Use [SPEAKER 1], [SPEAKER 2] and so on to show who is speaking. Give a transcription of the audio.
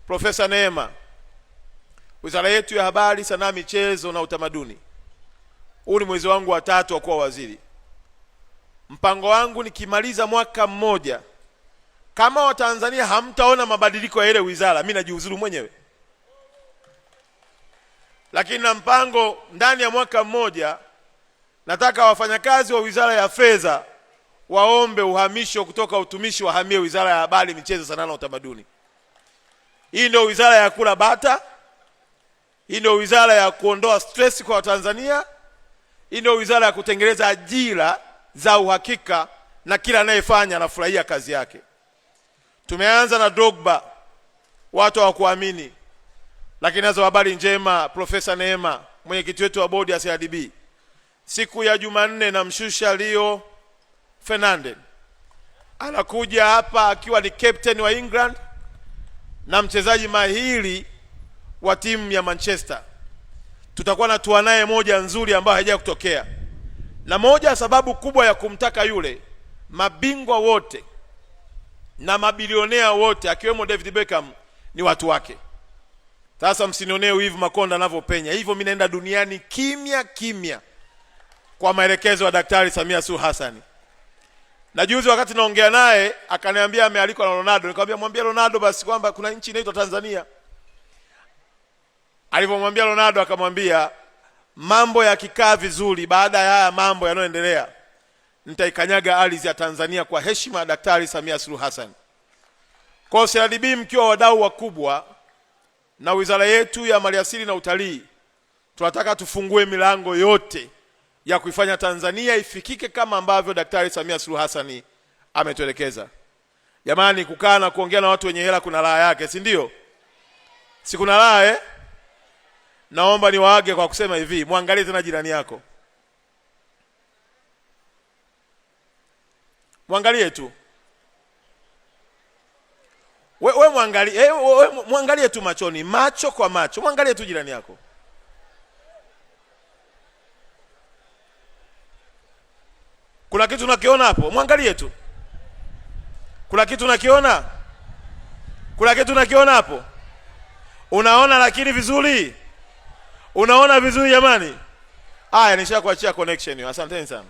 [SPEAKER 1] Profesa Neema, wizara yetu ya habari, sanaa, michezo na utamaduni, huu ni mwezi wangu wa 3 wa kuwa waziri. Mpango wangu nikimaliza mwaka mmoja, kama Watanzania hamtaona mabadiliko ya ile wizara, mimi najiuzuru mwenyewe. Lakini na mpango ndani ya mwaka mmoja, nataka wafanyakazi wa wizara ya fedha waombe uhamisho kutoka utumishi wahamie wizara ya habari, michezo, sanaa na utamaduni. Hii ndio wizara ya kula bata. Hii ndio wizara ya kuondoa stress kwa Watanzania. Hii ndio wizara ya kutengeneza ajira za uhakika na kila anayefanya anafurahia kazi yake. Tumeanza na Drogba, watu hawakuamini. Lakini nazo habari njema, Profesa Neema, mwenyekiti wetu wa bodi ya CRDB, siku ya Jumanne namshusha Rio Ferdinand. Anakuja hapa akiwa ni captain wa England na mchezaji mahiri wa timu ya Manchester. Tutakuwa na tua naye moja nzuri ambayo haijawahi kutokea. Na moja sababu kubwa ya kumtaka yule, mabingwa wote na mabilionea wote akiwemo David Beckham ni watu wake. Sasa msinionee wivu Makonda anavyopenya. Hivyo mimi naenda duniani kimya kimya kwa maelekezo ya Daktari Samia Suluhu Hassan. Na juzi wakati naongea naye akaniambia amealikwa na Ronaldo. Nikamwambia mwambie Ronaldo basi kwamba kuna nchi inaitwa Tanzania. Alipomwambia Ronaldo akamwambia mambo yakikaa vizuri, baada ya haya mambo yanayoendelea, nitaikanyaga ardhi ya Tanzania kwa heshima ya Daktari Samia Suluhu Hassan. Kwa CRDB mkiwa wadau wakubwa na wizara yetu ya maliasili na utalii, tunataka tufungue milango yote ya kuifanya Tanzania ifikike kama ambavyo Daktari Samia Suluhu Hassan ametuelekeza. Jamani, kukaa na kuongea na watu wenye hela kuna raha yake, si ndio? Si kuna raha Naomba niwaage kwa kusema hivi, muangalie tena jirani yako. Muangalie tu. Wewe muangalie, muangalie tu machoni, macho kwa macho. Muangalie tu jirani yako. Kuna kitu unakiona hapo? Muangalie tu. Kuna kitu unakiona? Kuna kitu unakiona hapo? Unaona lakini vizuri? Unaona vizuri jamani? Haya, nishakuachia connection hiyo. Asanteni sana.